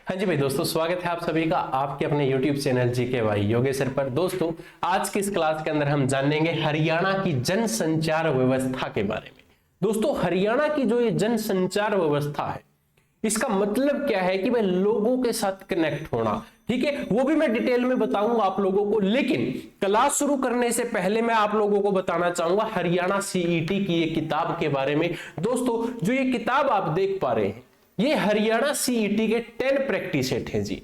हाँ जी भाई दोस्तों, स्वागत है आप सभी का आपके अपने YouTube चैनल जीके भाई योगेश्वर पर। दोस्तों आज की इस क्लास के अंदर हम जानेंगे हरियाणा की जनसंचार व्यवस्था के बारे में। दोस्तों हरियाणा की जो ये जनसंचार व्यवस्था है, इसका मतलब क्या है कि भाई लोगों के साथ कनेक्ट होना। ठीक है, वो भी मैं डिटेल में बताऊंगा आप लोगों को, लेकिन क्लास शुरू करने से पहले मैं आप लोगों को बताना चाहूंगा हरियाणा सीईटी की ये किताब के बारे में। दोस्तों जो ये किताब आप देख पा रहे हैं, ये हरियाणा सीईटी के 10 प्रैक्टिस सेट है जी।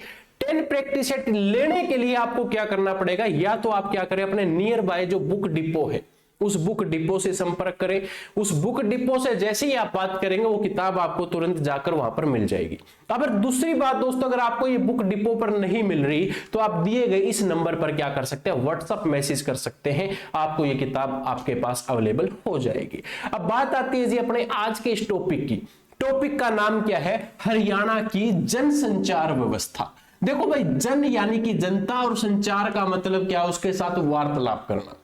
10 प्रैक्टिस सेट लेने के लिए आपको क्या करना पड़ेगा, या तो आप क्या करें अपने नियर बाय जो बुक डिपो है उस बुक डिपो से संपर्क करें। उस बुक डिपो से जैसे ही आप बात करेंगे वो किताब आपको तुरंत जाकर वहां पर मिल जाएगी। अब दूसरी बात दोस्तों, अगर आपको ये बुक डिपो पर नहीं मिल रही तो आप दिए गए इस नंबर पर क्या कर सकते हैं, व्हाट्सएप मैसेज कर सकते हैं, आपको ये किताब आपके पास अवेलेबल हो जाएगी। अब बात आती है जी अपने आज के इस टॉपिक की। टॉपिक का नाम क्या है, हरियाणा की जनसंचार व्यवस्था। देखो भाई, जन यानी कि जनता और संचार का मतलब क्या, उसके साथ वार्तालाप करना।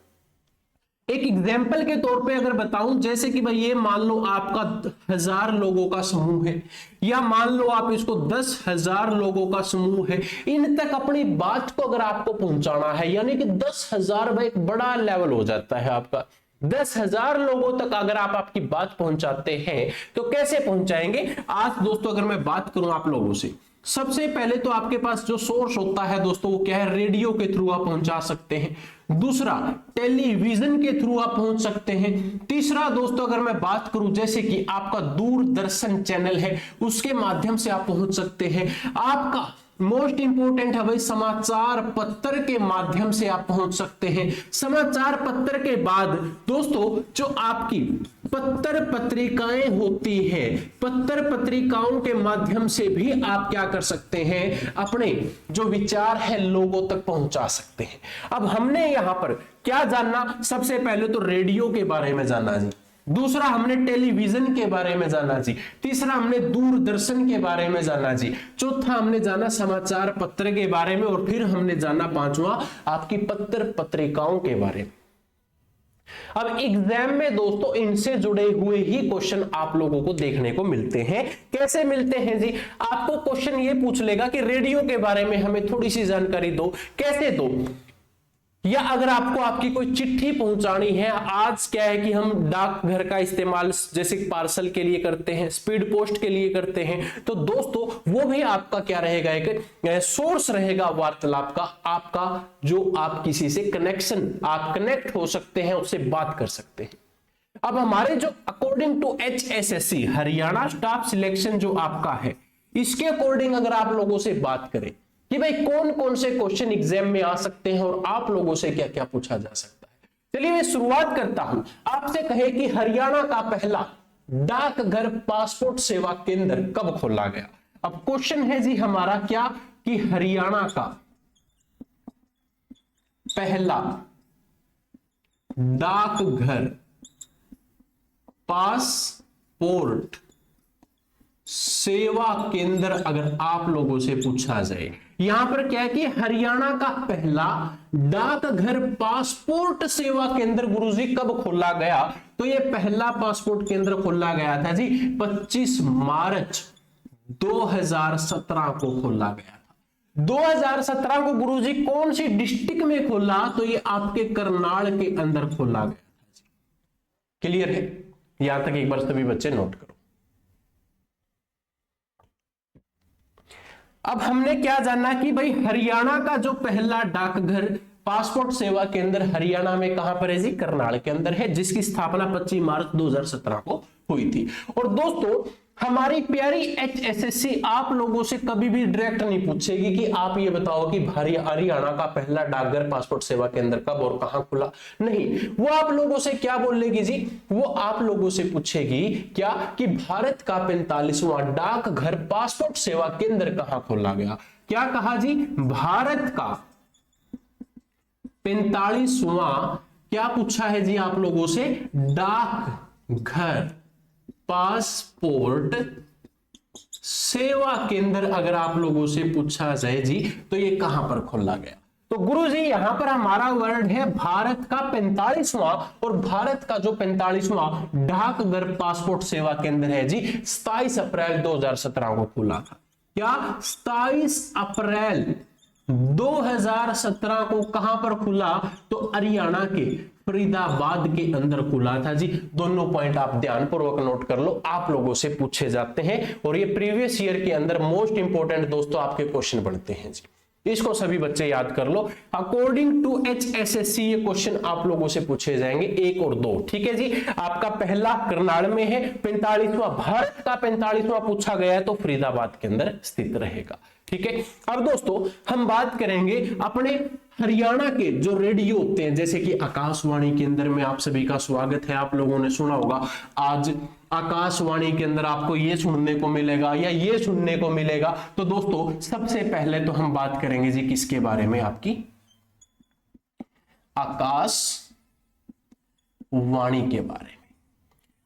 एक एग्जाम्पल के तौर पे अगर बताऊं, जैसे कि भाई ये मान लो आपका 1000 लोगों का समूह है, या मान लो आप इसको 10,000 लोगों का समूह है, इन तक अपनी बात को अगर आपको पहुंचाना है, यानी कि 10,000 भाई एक बड़ा लेवल हो जाता है आपका। 10,000 लोगों तक अगर आप आपकी बात पहुंचाते हैं तो कैसे पहुंचाएंगे। आज दोस्तों अगर मैं बात करूं आप लोगों से, सबसे पहले तो आपके पास जो सोर्स होता है दोस्तों वो क्या है, रेडियो के थ्रू आप पहुंचा सकते हैं। दूसरा, टेलीविजन के थ्रू आप पहुंच सकते हैं। तीसरा दोस्तों अगर मैं बात करूं, जैसे कि आपका दूरदर्शन चैनल है उसके माध्यम से आप पहुंच सकते हैं। आपका मोस्ट इंपोर्टेंट है भाई समाचार पत्र के माध्यम से आप पहुंच सकते हैं। समाचार पत्र के बाद दोस्तों जो आपकी पत्र पत्रिकाएं होती है, पत्र पत्रिकाओं के माध्यम से भी आप क्या कर सकते हैं, अपने जो विचार है लोगों तक पहुंचा सकते हैं। अब हमने यहां पर क्या जानना, सबसे पहले तो रेडियो के बारे में जाना जी, दूसरा हमने टेलीविजन के बारे में जाना जी, तीसरा हमने दूरदर्शन के बारे में जाना जी, चौथा हमने जाना समाचार पत्र के बारे में, और फिर हमने जाना पांचवा आपकी पत्र पत्रिकाओं के बारे में। अब एग्जाम में दोस्तों इनसे जुड़े हुए ही क्वेश्चन आप लोगों को देखने को मिलते हैं। कैसे मिलते हैं जी, आपको क्वेश्चन ये पूछ लेगा कि रेडियो के बारे में हमें थोड़ी सी जानकारी दो। कैसे दो, या अगर आपको आपकी कोई चिट्ठी पहुंचानी है, आज क्या है कि हम डाकघर का इस्तेमाल जैसे पार्सल के लिए करते हैं, स्पीड पोस्ट के लिए करते हैं, तो दोस्तों वो भी आपका क्या रहेगा, एक सोर्स रहेगा वार्तालाप का, आपका जो आप किसी से कनेक्शन, आप कनेक्ट हो सकते हैं, उससे बात कर सकते हैं। अब हमारे जो according to HSSC Haryana staff selection जो आपका है, इसके अकॉर्डिंग अगर आप लोगों से बात करें कि भाई कौन कौन से क्वेश्चन एग्जाम में आ सकते हैं और आप लोगों से क्या क्या पूछा जा सकता है, चलिए मैं शुरुआत करता हूं। आपसे कहे कि हरियाणा का पहला डाकघर पासपोर्ट सेवा केंद्र कब खोला गया। अब क्वेश्चन है जी हमारा क्या, कि हरियाणा का पहला डाकघर पासपोर्ट सेवा केंद्र अगर आप लोगों से पूछा जाए, यहां पर क्या है कि हरियाणा का पहला डाकघर पासपोर्ट सेवा केंद्र गुरुजी कब खोला गया, तो ये पहला पासपोर्ट केंद्र खोला गया था जी 25 मार्च 2017 को खोला गया था। 2017 को गुरुजी कौन सी डिस्ट्रिक्ट में खोला, तो ये आपके करनाल के अंदर खोला गया था जी। क्लियर है, यहां तक एक बार सभी बच्चे नोट करो। अब हमने क्या जाना कि भाई हरियाणा का जो पहला डाकघर पासपोर्ट सेवा केंद्र हरियाणा में कहां पर है जी, करनाल के अंदर है, जिसकी स्थापना 25 मार्च 2017 को हुई थी। और दोस्तों हमारी प्यारी HSSC आप लोगों से कभी भी डायरेक्ट नहीं पूछेगी कि आप ये बताओ कि हरियाणा का पहला डाकघर पासपोर्ट सेवा केंद्र कब और कहां खुला, नहीं। वो आप लोगों से क्या बोलेगी जी, वो आप लोगों से पूछेगी क्या, कि भारत का 45वां डाकघर पासपोर्ट सेवा केंद्र कहां खोला गया। क्या कहा जी, भारत का 45वां क्या पूछा है जी आप लोगों से, डाकघर पासपोर्ट सेवा केंद्र अगर आप लोगों से पूछा जाए जी, तो ये कहां पर खोला गया। तो गुरुजी यहां पर हमारा वर्ड है भारत का 45वां, और भारत का जो 45वां डाकघर पासपोर्ट सेवा केंद्र है जी 27 अप्रैल 2017 को खुला था। क्या 27 अप्रैल 2017 को कहां पर खुला? तो हरियाणा के फरीदाबाद के अंदर खुला था जी। दोनों पॉइंट आप ध्यानपूर्वक नोट कर लो, आप लोगों से पूछे जाते हैं और ये प्रीवियस ईयर के अंदर मोस्ट इंपोर्टेंट दोस्तों आपके क्वेश्चन बनते हैं जी। इसको सभी बच्चे याद कर लो। अकॉर्डिंग टू HSSC ये क्वेश्चन आप लोगों से पूछे जाएंगे 1 और 2, ठीक है जी। आपका पहला करनाल में है, 45वां भारत का 45वां पूछा गया है तो फरीदाबाद के अंदर स्थित रहेगा, ठीक है। अब दोस्तों हम बात करेंगे अपने हरियाणा के जो रेडियो होते हैं, जैसे कि आकाशवाणी के अंदर में आप सभी का स्वागत है। आप लोगों ने सुना होगा आज आकाशवाणी के अंदर आपको ये सुनने को मिलेगा या ये सुनने को मिलेगा। तो दोस्तों सबसे पहले तो हम बात करेंगे जी किसके बारे में? आपकी आकाशवाणी के बारे में।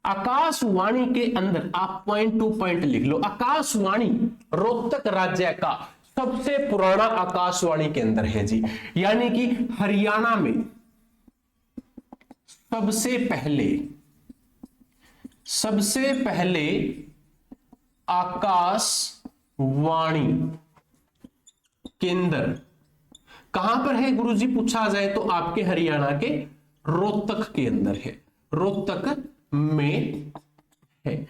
आकाशवाणी के अंदर आप पॉइंट टू पॉइंट लिख लो। आकाशवाणी रोहतक राज्य का सबसे पुराना आकाशवाणी केंद्र है जी, यानी कि हरियाणा में सबसे पहले आकाशवाणी केंद्र कहां पर है गुरुजी पूछा जाए तो आपके हरियाणा के रोहतक के अंदर है, रोहतक में है।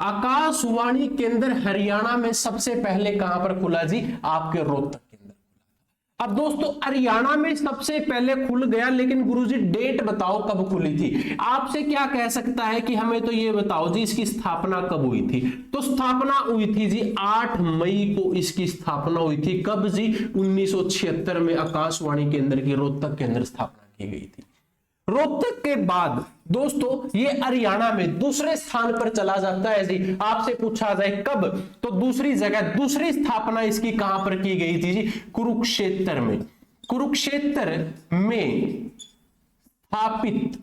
आकाशवाणी केंद्र हरियाणा में सबसे पहले कहां पर खुला जी? आपके रोहतक के अंदर। अब दोस्तों हरियाणा में सबसे पहले खुल गया, लेकिन गुरुजी डेट बताओ कब खुली थी? आपसे क्या कह सकता है कि हमें तो ये बताओ जी इसकी स्थापना कब हुई थी? तो स्थापना हुई थी जी 8 मई को इसकी स्थापना हुई थी। कब जी? 1976 में आकाशवाणी केंद्र की रोहतक के अंदर स्थापना की गई थी। रोहतक के बाद दोस्तों ये हरियाणा में दूसरे स्थान पर चला जाता है जी। आपसे पूछा जाए कब, तो दूसरी जगह दूसरी स्थापना इसकी कहां पर की गई थी जी? कुरुक्षेत्र में। कुरुक्षेत्र में स्थापित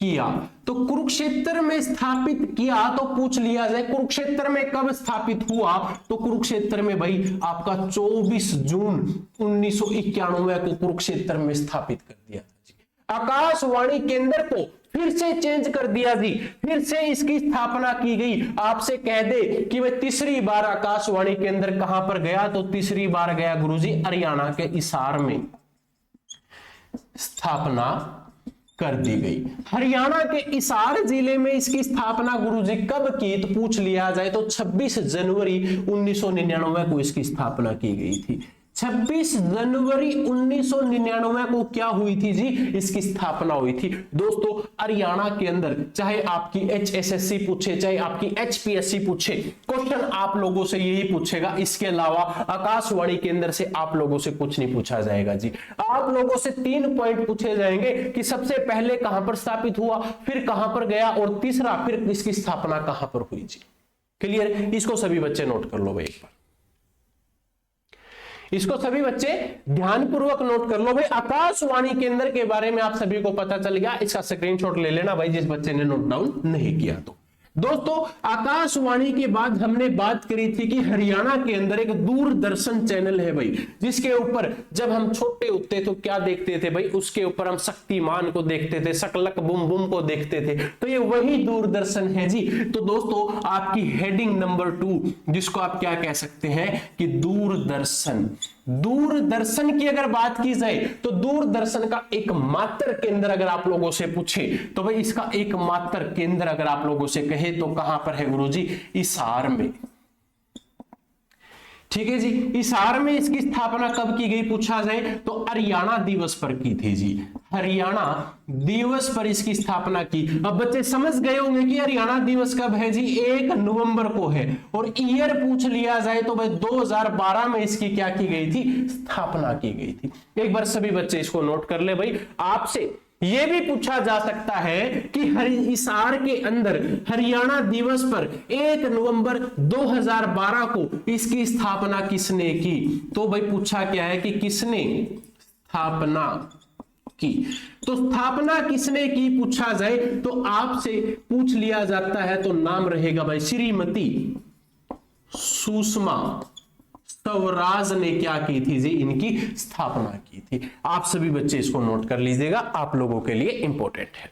किया। तो कुरुक्षेत्र में स्थापित किया तो पूछ लिया जाए कुरुक्षेत्र में कब स्थापित हुआ? तो कुरुक्षेत्र में भाई आपका 24 जून 1991 को कुरुक्षेत्र में स्थापित कर दिया। आकाशवाणी केंद्र को फिर से चेंज कर दिया जी, फिर से इसकी स्थापना की गई। आपसे कह दे कि वह तीसरी बार आकाशवाणी केंद्र कहां पर गया? तो तीसरी बार गया गुरुजी हरियाणा के हिसार में स्थापना कर दी गई। हरियाणा के हिसार जिले में इसकी स्थापना गुरुजी कब की? तो पूछ लिया जाए तो 26 जनवरी 1999 को इसकी स्थापना की गई थी। 26 जनवरी 1999 को क्या हुई थी जी? इसकी स्थापना हुई थी। दोस्तों हरियाणा के अंदर चाहे आपकी HSSC पूछे चाहे आपकी HPSC पूछे, क्वेश्चन आप लोगों से यही पूछेगा। इसके अलावा आकाशवाणी केंद्र से आप लोगों से कुछ नहीं पूछा जाएगा जी। आप लोगों से 3 पॉइंट पूछे जाएंगे कि सबसे पहले कहां पर स्थापित हुआ, फिर कहां पर गया, और तीसरा फिर इसकी स्थापना कहां पर हुई जी। क्लियर? इसको सभी बच्चे नोट कर लो भाई, एक बार इसको सभी बच्चे ध्यानपूर्वक नोट कर लो भाई। आकाशवाणी केंद्र के बारे में आप सभी को पता चल गया। इसका स्क्रीनशॉट ले लेना भाई जिस बच्चे ने नोट डाउन नहीं किया तो। दोस्तों आकाशवाणी के बाद हमने बात करी थी कि हरियाणा के अंदर एक दूरदर्शन चैनल है भाई, जिसके ऊपर जब हम छोटे होते तो क्या देखते थे भाई? उसके ऊपर हम शक्तिमान को देखते थे, शकलक बुम बुम को देखते थे। तो ये वही दूरदर्शन है जी। तो दोस्तों आपकी हेडिंग नंबर 2 जिसको आप क्या कह सकते हैं कि दूरदर्शन। दूरदर्शन की अगर बात की जाए तो दूरदर्शन का एकमात्र केंद्र अगर आप लोगों से पूछे तो भाई इसका एकमात्र केंद्र अगर आप लोगों से कहे तो कहां पर है गुरुजी? हिसार में। ठीक है जी। हिसार में इसकी स्थापना कब की गई पूछा जाए तो हरियाणा दिवस पर की थी जी। हरियाणा दिवस पर इसकी स्थापना की। अब बच्चे समझ गए होंगे कि हरियाणा दिवस कब है जी? 1 नवंबर को है। और ईयर पूछ लिया जाए तो भाई 2012 में इसकी क्या की गई थी? स्थापना की गई थी। एक बार सभी बच्चे इसको नोट कर ले भाई। आपसे यह भी पूछा जा सकता है कि हिसार के अंदर हरियाणा दिवस पर 1 नवंबर 2012 को इसकी स्थापना किसने की? तो भाई पूछा क्या है कि किसने स्थापना की। तो स्थापना किसने की पूछा जाए तो आपसे पूछ लिया जाता है तो नाम रहेगा भाई श्रीमती सुषमा स्वराज ने क्या की थी जी? इनकी स्थापना की थी। आप सभी बच्चे इसको नोट कर लीजिएगा, आप लोगों के लिए इंपॉर्टेंट है।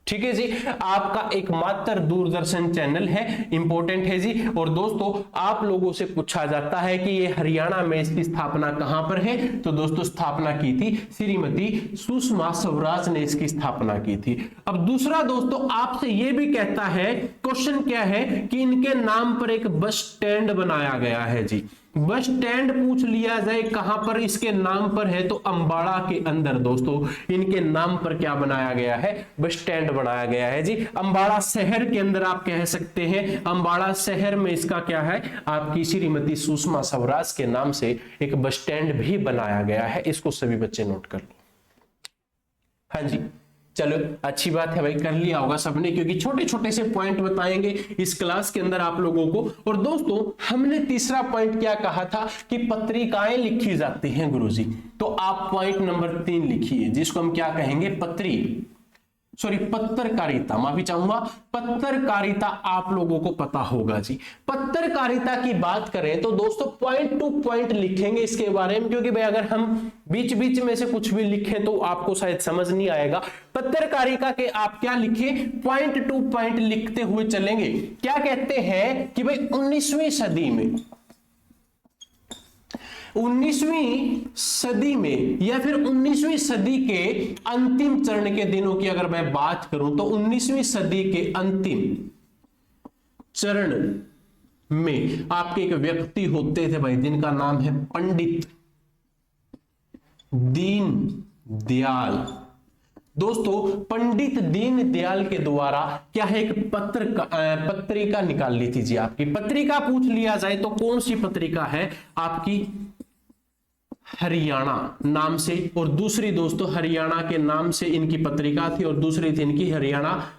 ठीक है जी, आपका एकमात्र दूरदर्शन चैनल है, इंपॉर्टेंट है जी। और दोस्तों आप लोगों से पूछा जाता है कि ये हरियाणा में इसकी स्थापना कहां पर है, तो दोस्तों स्थापना की थी श्रीमती सुषमा स्वराज ने इसकी स्थापना की थी। अब दूसरा दोस्तों आपसे ये भी कहता है, क्वेश्चन क्या है कि इनके नाम पर एक बस स्टैंड बनाया गया है जी। बस स्टैंड पूछ लिया जाए कहां पर इसके नाम पर है, तो अंबाड़ा के अंदर दोस्तों इनके नाम पर क्या बनाया गया है, बस स्टैंड बनाया गया है जी। अंबाड़ा शहर के अंदर आप कह सकते हैं, अंबाड़ा शहर में इसका क्या है, आपकी श्रीमती सुषमा स्वराज के नाम से एक बस स्टैंड भी बनाया गया है। इसको सभी बच्चे नोट कर लो। हाँ जी, चलो अच्छी बात है भाई, कर लिया होगा सबने, क्योंकि छोटे छोटे से पॉइंट बताएंगे इस क्लास के अंदर आप लोगों को। और दोस्तों हमने तीसरा पॉइंट क्या कहा था कि पत्रिकाएं लिखी जाती हैं गुरुजी, तो आप पॉइंट नंबर 3 लिखिए, जिसको हम क्या कहेंगे, पत्रकारिता, माफी चाहूंगा, पत्रकारिता आप लोगों को पता होगा जी। पत्रकारिता की बात करें तो दोस्तों पॉइंट टू पॉइंट लिखेंगे इसके बारे में, क्योंकि भाई अगर हम बीच बीच में से कुछ भी लिखें तो आपको शायद समझ नहीं आएगा। पत्रकारिता के आप क्या लिखे, पॉइंट टू पॉइंट लिखते हुए चलेंगे। क्या कहते हैं कि भाई 19वीं सदी में, 19वीं सदी में या फिर 19वीं सदी के अंतिम चरण के दिनों की अगर मैं बात करूं तो 19वीं सदी के अंतिम चरण में आपके एक व्यक्ति होते थे भाई, जिनका नाम है पंडित दीनदयाल। दोस्तों पंडित दीनदयाल के द्वारा क्या है, एक पत्रिका निकाल ली थी जी। आपकी पत्रिका पूछ लिया जाए तो कौन सी पत्रिका है, आपकी हरियाणा नाम से, और दूसरी दोस्तों हरियाणा के नाम से इनकी पत्रिका थी, और दूसरी थी इनकी हरियाणा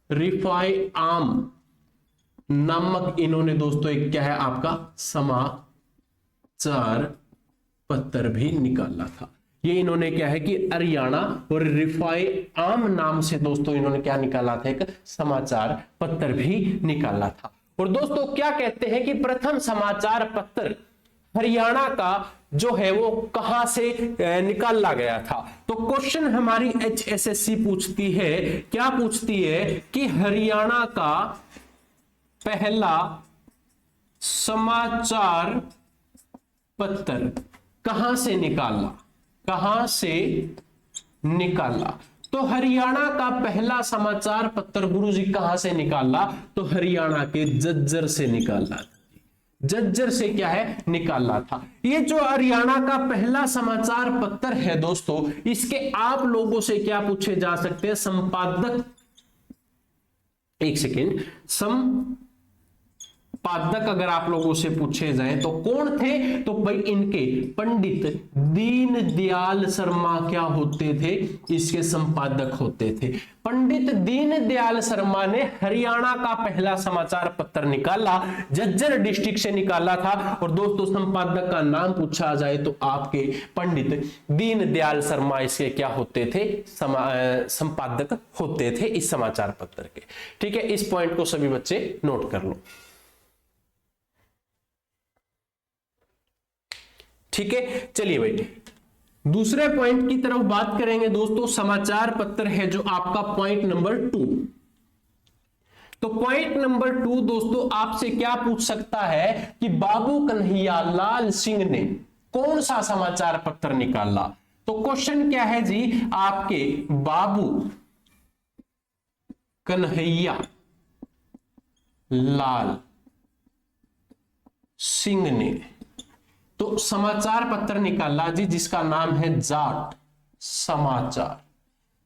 रिफाई आम नामक इन्होंने दोस्तों एक क्या है आपका समाचार पत्र भी निकाला था। ये इन्होंने क्या है कि हरियाणा और रिफाई आम नाम से दोस्तों इन्होंने क्या निकाला था, एक समाचार पत्र भी निकाला था। और दोस्तों क्या कहते हैं कि प्रथम समाचार पत्र हरियाणा का जो है वो कहां से निकाला गया था, तो क्वेश्चन हमारी HSSC पूछती है, क्या पूछती है कि हरियाणा का पहला समाचार पत्र कहां से निकाला, कहां से निकाला। तो हरियाणा का पहला समाचार पत्र गुरुजी कहां से निकाला, तो हरियाणा के जज्जर से निकाला, जज्जर से क्या है निकाला था। ये जो हरियाणा का पहला समाचार पत्र है दोस्तों, इसके आप लोगों से क्या पूछे जा सकते हैं, संपादक, एक सेकेंड, संपादक अगर आप लोगों से पूछे जाए तो कौन थे, तो भाई इनके पंडित दीनदयाल शर्मा क्या होते थे, इसके संपादक होते थे। पंडित दीनदयाल शर्मा ने हरियाणा का पहला समाचार पत्र निकाला, जज्जर डिस्ट्रिक्ट से निकाला था। और दोस्तों संपादक का नाम पूछा जाए तो आपके पंडित दीनदयाल शर्मा इसके क्या होते थे, संपादक होते थे इस समाचार पत्र के। ठीक है, इस पॉइंट को सभी बच्चे नोट कर लो। ठीक है, चलिए भाई दूसरे पॉइंट की तरफ बात करेंगे दोस्तों। समाचार पत्र है जो आपका पॉइंट नंबर 2। तो पॉइंट नंबर 2 दोस्तों आपसे क्या पूछ सकता है कि बाबू कन्हैया लाल सिंह ने कौन सा समाचार पत्र निकाला। तो क्वेश्चन क्या है जी, आपके बाबू कन्हैया लाल सिंह ने तो समाचार पत्र निकाला जी, जिसका नाम है जाट समाचार।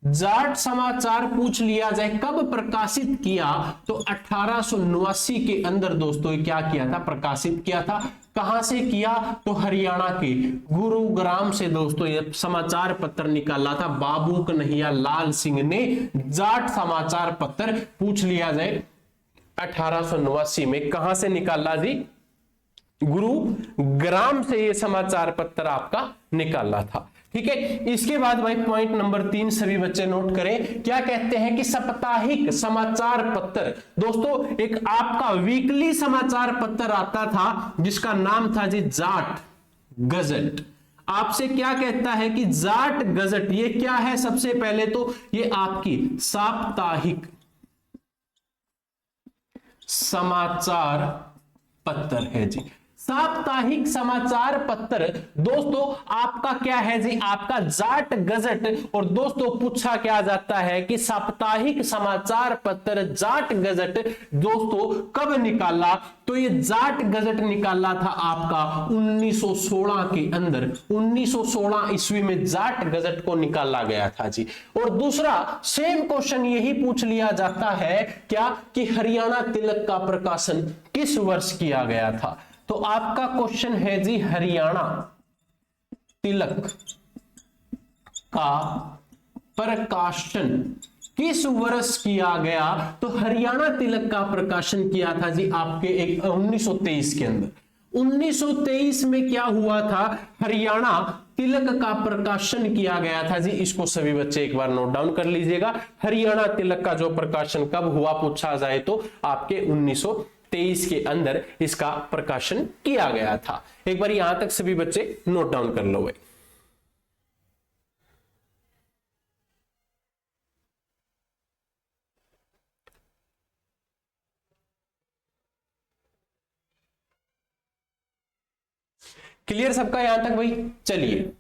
जाट समाचार पूछ लिया जाए कब प्रकाशित किया, तो 1889 के अंदर दोस्तों क्या किया था, प्रकाशित किया था। कहां से किया, तो हरियाणा के गुरुग्राम से दोस्तों ये समाचार पत्र निकाला था बाबू कन्हैया लाल सिंह ने। जाट समाचार पत्र पूछ लिया जाए 1889 में कहां से निकाला जी, गुरुग्राम से ये समाचार पत्र आपका निकाला था। ठीक है, इसके बाद भाई पॉइंट नंबर 3 सभी बच्चे नोट करें। क्या कहते हैं कि साप्ताहिक समाचार पत्र, दोस्तों एक आपका वीकली समाचार पत्र आता था जिसका नाम था जी जाट गजट। आपसे क्या कहता है कि जाट गजट ये क्या है? सबसे पहले तो ये आपकी साप्ताहिक समाचार पत्र है जी। साप्ताहिक समाचार पत्र दोस्तों आपका क्या है जी? आपका जाट गजट। और दोस्तों पूछा क्या जाता है कि साप्ताहिक समाचार पत्र जाट गजट दोस्तों कब निकाला? तो ये जाट गजट निकाला था आपका 1916 के अंदर। 1916 ईस्वी में जाट गजट को निकाला गया था जी। और दूसरा सेम क्वेश्चन यही पूछ लिया जाता है क्या कि हरियाणा तिलक का प्रकाशन किस वर्ष किया गया था? तो आपका क्वेश्चन है जी हरियाणा तिलक का प्रकाशन किस वर्ष किया गया? तो हरियाणा तिलक का प्रकाशन किया था जी आपके 1923 के अंदर। 1923 में क्या हुआ था? हरियाणा तिलक का प्रकाशन किया गया था जी। इसको सभी बच्चे एक बार नोट डाउन कर लीजिएगा। हरियाणा तिलक का जो प्रकाशन कब हुआ पूछा जाए तो आपके 1923 के अंदर इसका प्रकाशन किया गया था। एक बार यहां तक सभी बच्चे नोट डाउन कर लो। क्लियर सबका यहां तक भाई? चलिए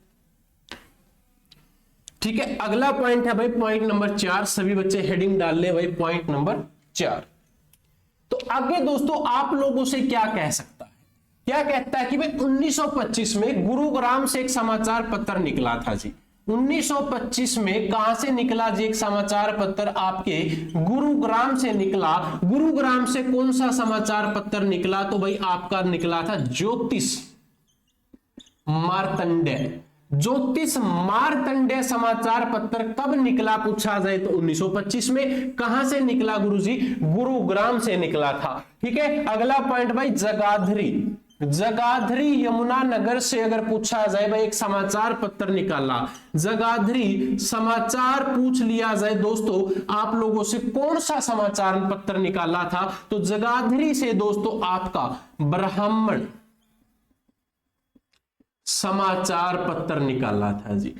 ठीक है, अगला पॉइंट है भाई पॉइंट नंबर 4। सभी बच्चे हेडिंग डाल ले भाई पॉइंट नंबर 4। तो आगे दोस्तों आप लोगों से क्या कह सकता है? क्या कहता है कि भाई 1925 में गुरुग्राम से एक समाचार पत्र निकला था जी। 1925 में कहां से निकला जी? एक समाचार पत्र आपके गुरुग्राम से निकला। गुरुग्राम से कौन सा समाचार पत्र निकला? तो भाई आपका निकला था ज्योतिष मार्तंडेय। ज्योतिष मार्तंडेय समाचार पत्र कब निकला पूछा जाए तो 1925 में। कहां से निकला गुरुजी? गुरुग्राम से निकला था। ठीक है, अगला पॉइंट भाई जगाधरी। जगाधरी यमुनानगर से अगर पूछा जाए भाई एक समाचार पत्र निकाला, जगाधरी समाचार पूछ लिया जाए दोस्तों आप लोगों से कौन सा समाचार पत्र निकाला था? तो जगाधरी से दोस्तों आपका ब्राह्मण समाचार पत्र निकाला था जी।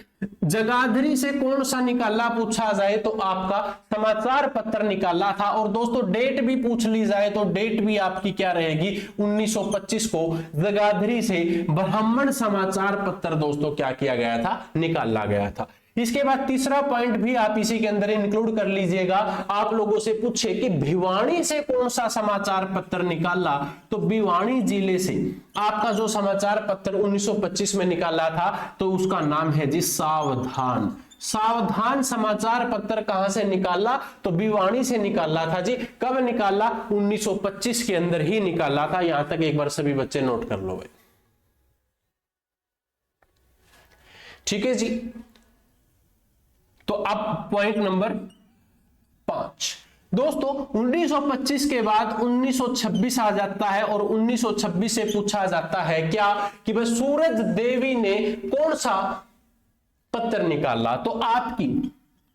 जगाधरी से कौन सा निकाला पूछा जाए तो आपका समाचार पत्र निकाला था। और दोस्तों डेट भी पूछ ली जाए तो डेट भी आपकी क्या रहेगी? 1925 को जगाधरी से ब्राह्मण समाचार पत्र दोस्तों क्या किया गया था? निकाला गया था। इसके बाद तीसरा पॉइंट भी आप इसी के अंदर इंक्लूड कर लीजिएगा। आप लोगों से पूछे कि भिवानी से कौन सा समाचार पत्र निकाला? तो भिवानी जिले से आपका जो समाचार पत्र 1925 में निकाला था तो उसका नाम है जी सावधान। सावधान समाचार पत्र कहां से निकाला? तो भिवानी से निकाला था जी। कब निकाला? 1925 के अंदर ही निकाला था। यहां तक एक बार सभी बच्चे नोट कर लो। ठीक है जी। तो अब पॉइंट नंबर 5 दोस्तों 1925 के बाद 1926 आ जाता है और 1926 से पूछा जाता है क्या कि भाई सूरज देवी ने कौन सा पत्र निकाला? तो आपकी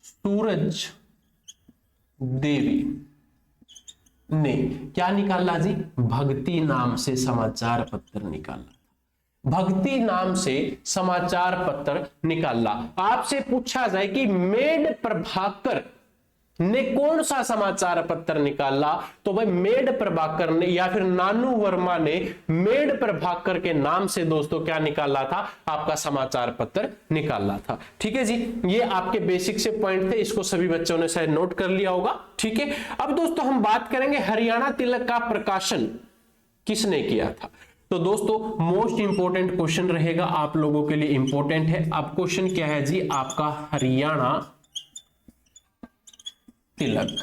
सूरज देवी ने क्या निकाला जी? भक्ति नाम से समाचार पत्र निकाला। भक्ति नाम से समाचार पत्र निकाला। आपसे पूछा जाए कि मेड प्रभाकर ने कौन सा समाचार पत्र निकाला? तो भाई मेड प्रभाकर ने या फिर नानू वर्मा ने मेड प्रभाकर के नाम से दोस्तों क्या निकाला था? आपका समाचार पत्र निकाला था। ठीक है जी, ये आपके बेसिक से पॉइंट थे, इसको सभी बच्चों ने शायद नोट कर लिया होगा। ठीक है, अब दोस्तों हम बात करेंगे हरियाणा तिलक का प्रकाशन किसने किया था। तो दोस्तों मोस्ट इंपोर्टेंट क्वेश्चन रहेगा आप लोगों के लिए, इंपोर्टेंट है। अब क्वेश्चन क्या है जी आपका? हरियाणा तिलक।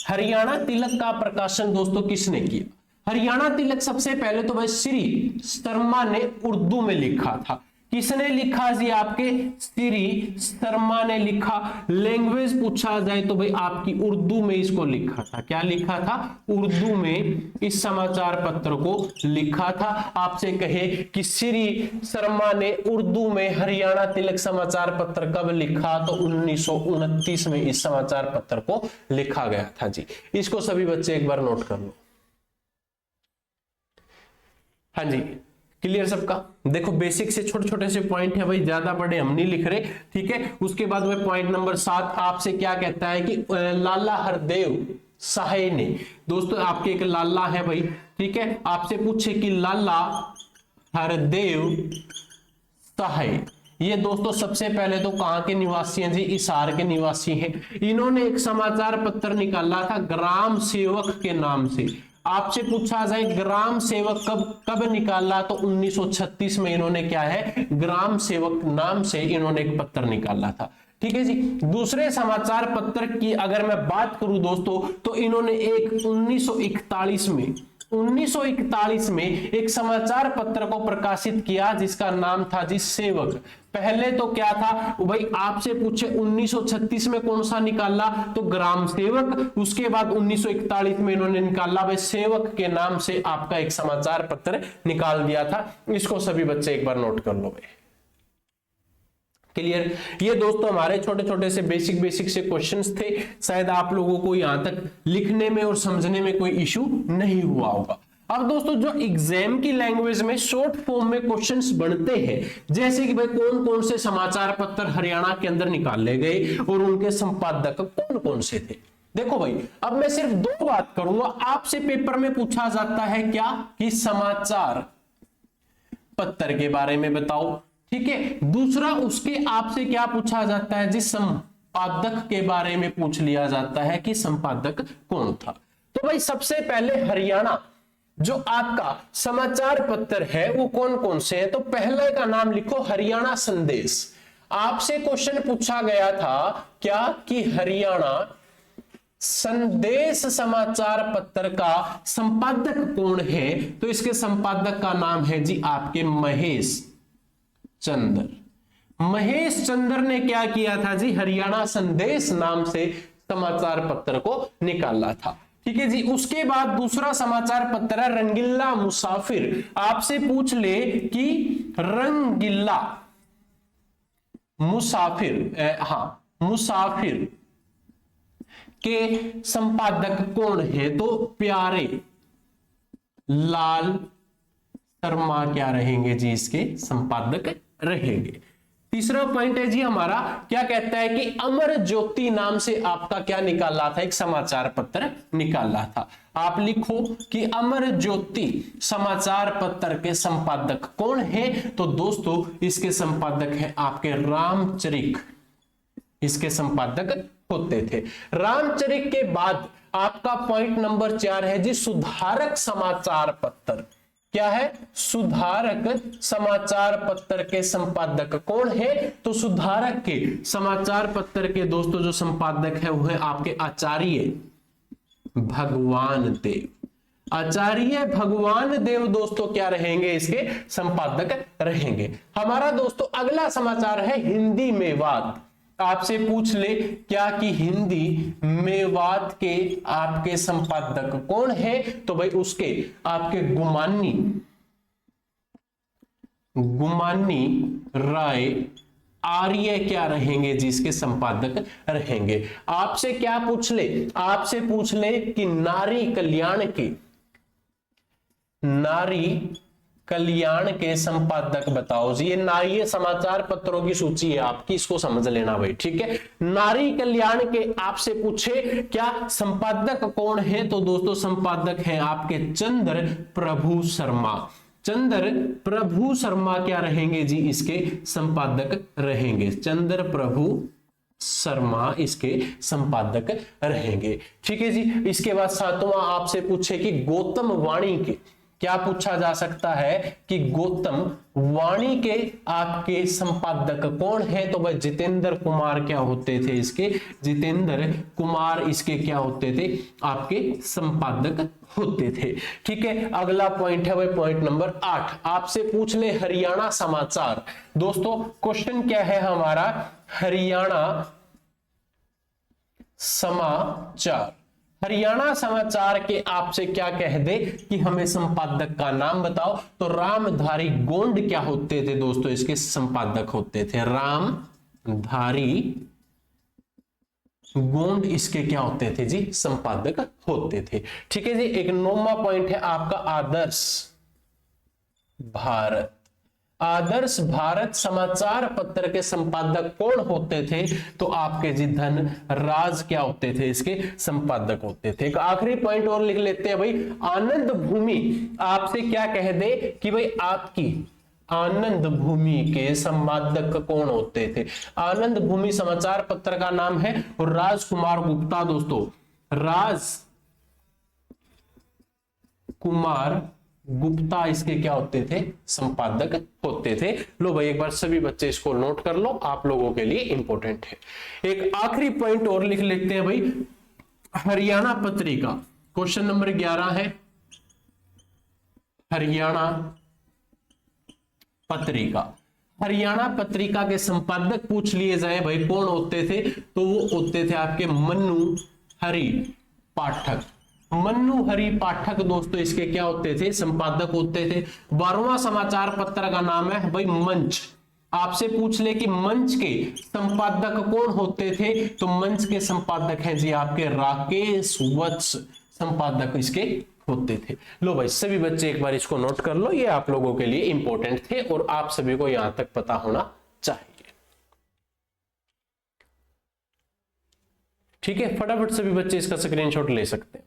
हरियाणा तिलक का प्रकाशन दोस्तों किसने किया? हरियाणा तिलक सबसे पहले तो भाई श्री शर्मा ने उर्दू में लिखा था। किसने लिखा जी? आपके श्री शर्मा ने लिखा। लैंग्वेज पूछा जाए तो भाई आपकी उर्दू में इसको लिखा था। क्या लिखा था? उर्दू में इस समाचार पत्र को लिखा था। आपसे कहे कि श्री शर्मा ने उर्दू में हरियाणा तिलक समाचार पत्र कब लिखा? तो 1929 में इस समाचार पत्र को लिखा गया था जी। इसको सभी बच्चे एक बार नोट कर लो। हाँ जी, क्लियर सबका? देखो बेसिक से छोटे छोटे से पॉइंट है भाई, ज्यादा बड़े हम नहीं लिख रहे, ठीक है। उसके बाद में पॉइंट नंबर 7 आपसे क्या कहता है कि लाला हरदेव साहे ने, दोस्तों आपके एक लाला है भाई, ठीक है, आपसे पूछे कि लाला हरदेव साहे, ये दोस्तों सबसे पहले तो कहां के निवासी हैं जी? हिसार के निवासी हैं। इन्होंने एक समाचार पत्र निकाला था ग्राम सेवक के नाम से। आपसे पूछा जाए ग्राम सेवक कब कब निकाला, तो 1936 में इन्होंने क्या है, ग्राम सेवक नाम से इन्होंने एक पत्र निकाला था, ठीक है जी। दूसरे समाचार पत्र की अगर मैं बात करूं दोस्तों, तो इन्होंने एक 1941 में एक समाचार पत्र को प्रकाशित किया जिसका नाम था जी सेवक। पहले तो क्या था भाई, आपसे पूछे 1936 में कौन सा निकाला, तो ग्राम सेवक। उसके बाद 1941 में इन्होंने निकाला भाई सेवक के नाम से आपका एक समाचार पत्र निकाल दिया था। इसको सभी बच्चे एक बार नोट कर लो भाई। क्लियर? ये दोस्तों हमारे छोटे छोटे से बेसिक से क्वेश्चंस थे। शायद आप लोगों को यहां तक लिखने में और समझने में कोई इशू नहीं हुआ होगा। अब दोस्तों जो एग्जाम की लैंग्वेज में शॉर्ट फॉर्म में क्वेश्चंस बनते हैं, जैसे कि भाई कौन कौन से समाचार पत्र हरियाणा के अंदर निकाले गए और उनके संपादक कौन कौन से थे। देखो भाई, अब मैं सिर्फ 2 बात करूंगा। आपसे पेपर में पूछा जाता है क्या कि समाचार पत्र के बारे में बताओ, ठीक है। दूसरा उसके आपसे क्या पूछा जाता है जी, संपादक के बारे में पूछ लिया जाता है कि संपादक कौन था। तो भाई सबसे पहले हरियाणा जो आपका समाचार पत्र है वो कौन कौन से है, तो पहले का नाम लिखो हरियाणा संदेश। आपसे क्वेश्चन पूछा गया था क्या कि हरियाणा संदेश समाचार पत्र का संपादक कौन है, तो इसके संपादक का नाम है जी आपके महेश चंद्र। महेश चंद्र ने क्या किया था जी, हरियाणा संदेश नाम से समाचार पत्र को निकाला था, ठीक है जी। उसके बाद दूसरा समाचार पत्र है रंगीला मुसाफिर। आपसे पूछ ले कि रंगीला मुसाफिर, मुसाफिर के संपादक कौन है, तो प्यारे लाल शर्मा क्या रहेंगे जी, इसके संपादक रहेंगे। तीसरा पॉइंट है जी हमारा, क्या कहता है कि अमर ज्योति नाम से आपका क्या निकाला था, एक समाचार पत्र निकाला था। आप लिखो कि अमर ज्योति समाचार पत्र के संपादक कौन है, तो दोस्तों इसके संपादक है आपके रामचरिक, इसके संपादक होते थे। रामचरिक के बाद आपका पॉइंट नंबर 4 है जी सुधारक समाचार पत्र। क्या है, सुधारक समाचार पत्र के संपादक कौन है, तो सुधारक के समाचार पत्र के दोस्तों जो संपादक है वो है आपके आचार्य भगवान देव। आचार्य भगवान देव दोस्तों क्या रहेंगे, इसके संपादक रहेंगे। हमारा दोस्तों अगला समाचार है हिंदी मेवात। आपसे पूछ ले क्या कि हिंदी मेवात के आपके संपादक कौन है, तो भाई उसके आपके गुमानी राय आर्य क्या रहेंगे जी, इसके संपादक रहेंगे। आपसे क्या पूछ ले, आपसे पूछ ले कि नारी कल्याण के संपादक बताओ जी। ये समाचार पत्रों की सूची है आपकी, इसको समझ लेना भाई, ठीक है। नारी कल्याण के आपसे पूछे क्या संपादक कौन है, तो दोस्तों संपादक है आपके चंद्र प्रभु शर्मा। चंद्र प्रभु शर्मा क्या रहेंगे जी, इसके संपादक रहेंगे। चंद्र प्रभु शर्मा इसके संपादक रहेंगे, ठीक है जी। इसके बाद 7वां आपसे पूछे कि गौतम वाणी के, क्या पूछा जा सकता है कि गौतम वाणी के आपके संपादक कौन है, तो भाई जितेंद्र कुमार क्या होते थे, इसके जितेंद्र कुमार इसके क्या होते थे, आपके संपादक होते थे, ठीक है। अगला पॉइंट है भाई पॉइंट नंबर 8। आपसे पूछ ले हरियाणा समाचार। दोस्तों क्वेश्चन क्या है हमारा, हरियाणा समाचार। हरियाणा समाचार के आपसे क्या कह दे कि हमें संपादक का नाम बताओ, तो रामधारी गोंड क्या होते थे दोस्तों, इसके संपादक होते थे। रामधारी गोंड इसके क्या होते थे जी, संपादक होते थे, ठीक है जी। एक 9वां पॉइंट है आपका आदर्श भारत। आदर्श भारत समाचार पत्र के संपादक कौन होते थे? तो आपके जी धनराज क्या होते थे? इसके संपादक होते थे। एक आखिरी पॉइंट और लिख लेते हैं भाई, आनंद भूमि आपसे क्या कह दे कि भाई आपकी आनंद भूमि के संपादक कौन होते थे? आनंद भूमि समाचार पत्र का नाम है और राजकुमार गुप्ता। दोस्तों राजकुमार गुप्ता इसके क्या होते थे? संपादक होते थे। लो भाई एक बार सभी बच्चे इसको नोट कर लो, आप लोगों के लिए इंपॉर्टेंट है। एक आखिरी पॉइंट और लिख लेते हैं भाई, हरियाणा पत्रिका क्वेश्चन नंबर 11 है। हरियाणा पत्रिका के संपादक पूछ लिए जाए भाई कौन होते थे? तो वो होते थे आपके मन्नू हरि पाठक। मन्नू हरि पाठक दोस्तों इसके क्या होते थे? संपादक होते थे। 12वां समाचार पत्र का नाम है भाई मंच। आपसे पूछ ले कि मंच के संपादक कौन होते थे? तो मंच के संपादक हैं जी आपके राकेश वत्स, संपादक इसके होते थे। लो भाई सभी बच्चे एक बार इसको नोट कर लो, ये आप लोगों के लिए इंपॉर्टेंट थे और आप सभी को यहां तक पता होना चाहिए। ठीक है, फटाफट सभी बच्चे इसका स्क्रीनशॉट ले सकते हैं।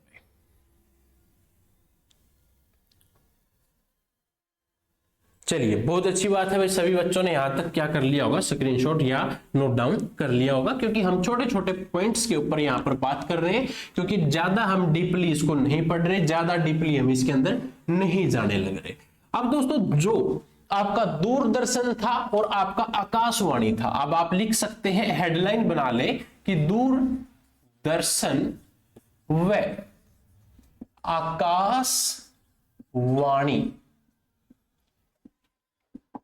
चलिए बहुत अच्छी बात है भाई, सभी बच्चों ने यहां तक क्या कर लिया होगा? स्क्रीनशॉट या नोट डाउन कर लिया होगा, क्योंकि हम छोटे छोटे पॉइंट्स के ऊपर यहां पर बात कर रहे हैं, क्योंकि ज्यादा हम डीपली इसको नहीं पढ़ रहे, ज्यादा डीपली हम इसके अंदर नहीं जाने लग रहे। अब दोस्तों जो आपका दूरदर्शन था और आपका आकाशवाणी था, अब आप लिख सकते हैं, हेडलाइन बना ले कि दूरदर्शन व आकाशवाणी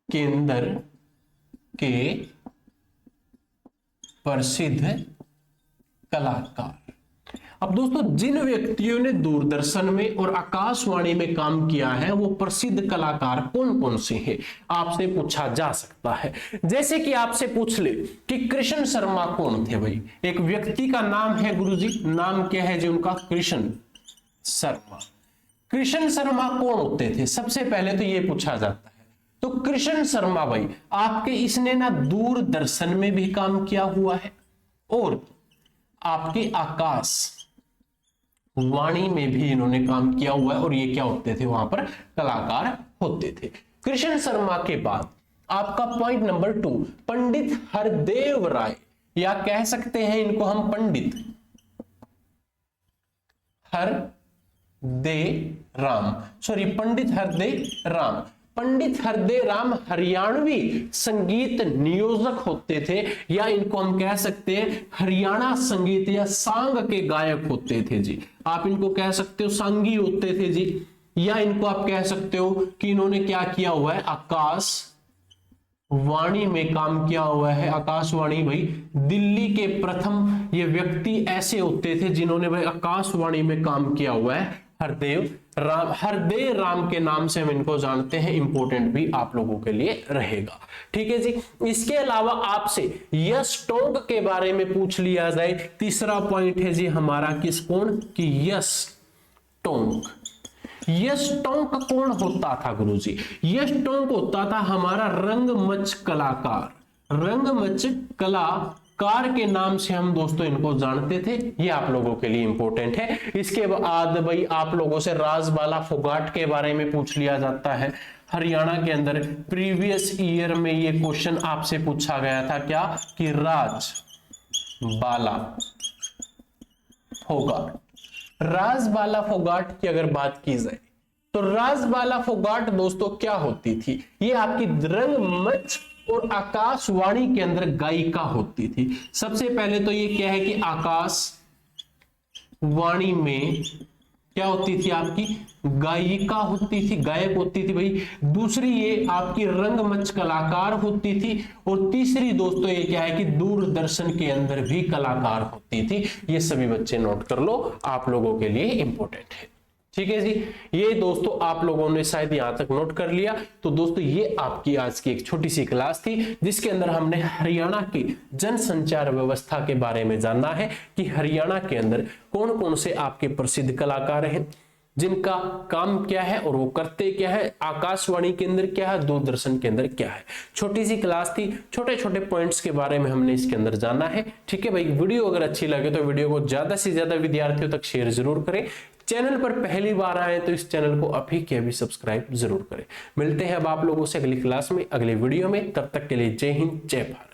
केंद्र के प्रसिद्ध कलाकार। अब दोस्तों जिन व्यक्तियों ने दूरदर्शन में और आकाशवाणी में काम किया है वो प्रसिद्ध कलाकार कौन कौन से हैं आपसे पूछा जा सकता है। जैसे कि आपसे पूछ ले कि कृष्ण शर्मा कौन थे भाई, एक व्यक्ति का नाम है गुरुजी, नाम क्या है जी उनका? कृष्ण शर्मा। कृष्ण शर्मा कौन होते थे? सबसे पहले तो ये पूछा जाता है। तो कृष्ण शर्मा भाई आपके इसने ना दूरदर्शन में भी काम किया हुआ है और आपके आकाशवाणी में भी इन्होंने काम किया हुआ है, और ये क्या होते थे? वहां पर कलाकार होते थे। कृष्ण शर्मा के बाद आपका पॉइंट नंबर 2, पंडित हरदेव राय, या कह सकते हैं इनको हम पंडित पंडित हरदेव राम। पंडित हरदेव राम हरियाणवी संगीत नियोजक होते थे, या इनको हम कह सकते हैं हरियाणा संगीत या सांग के गायक होते थे जी। आप इनको कह सकते हो सांगी होते थे जी, या इनको आप कह सकते हो कि इन्होंने क्या किया हुआ है? आकाशवाणी में काम किया हुआ है। आकाशवाणी भाई दिल्ली के प्रथम ये व्यक्ति ऐसे होते थे जिन्होंने भाई आकाशवाणी में काम किया हुआ है, हरदेव राम के नाम से हम इनको जानते हैं। इंपॉर्टेंट भी आप लोगों के लिए रहेगा। ठीक है जी। इसके अलावा आपसे यश टोंग के बारे में पूछ लिया जाए, तीसरा पॉइंट है जी हमारा किस कौन कि यश टोंग। यश टोंग कौन होता था गुरुजी? यश टोंग होता था हमारा रंगमंच कलाकार। रंगमंच कलाकार के नाम से हम दोस्तों इनको जानते थे, ये आप लोगों के लिए इंपॉर्टेंट है। इसके बाद भाई आप लोगों से राजबाला फोगाट के बारे में पूछ लिया जाता है। हरियाणा के अंदर प्रीवियस ईयर में ये क्वेश्चन आपसे पूछा गया था, क्या कि राजबाला फोगाट की अगर बात की जाए तो राजबाला फोगाट दोस्तों क्या होती थी? ये आपकी रंगमंच और आकाशवाणी के अंदर गायिका होती थी। सबसे पहले तो ये क्या है कि आकाशवाणी में क्या होती थी? आपकी गायिका होती थी, गायक होती थी भाई। दूसरी ये आपकी रंगमंच कलाकार होती थी, और तीसरी दोस्तों ये क्या है कि दूरदर्शन के अंदर भी कलाकार होती थी। ये सभी बच्चे नोट कर लो, आप लोगों के लिए इंपॉर्टेंट है। ठीक है जी। ये दोस्तों आप लोगों ने शायद यहां तक नोट कर लिया। तो दोस्तों ये आपकी आज की एक छोटी सी क्लास थी जिसके अंदर हमने हरियाणा की जनसंचार व्यवस्था के बारे में जानना है कि हरियाणा के अंदर कौन कौन से आपके प्रसिद्ध कलाकार हैं, जिनका काम क्या है और वो करते क्या है, आकाशवाणी केंद्र क्या है, दूरदर्शन केंद्र क्या है। छोटी सी क्लास थी, छोटे छोटे पॉइंट्स के बारे में हमने इसके अंदर जाना है। ठीक है भाई, वीडियो अगर अच्छी लगे तो वीडियो को ज्यादा से ज्यादा विद्यार्थियों तक शेयर जरूर करें। चैनल पर पहली बार आए तो इस चैनल को अभी के अभी सब्सक्राइब जरूर करें। मिलते हैं अब आप लोगों से अगली क्लास में, अगले वीडियो में। तब तक के लिए जय हिंद, जय भारत।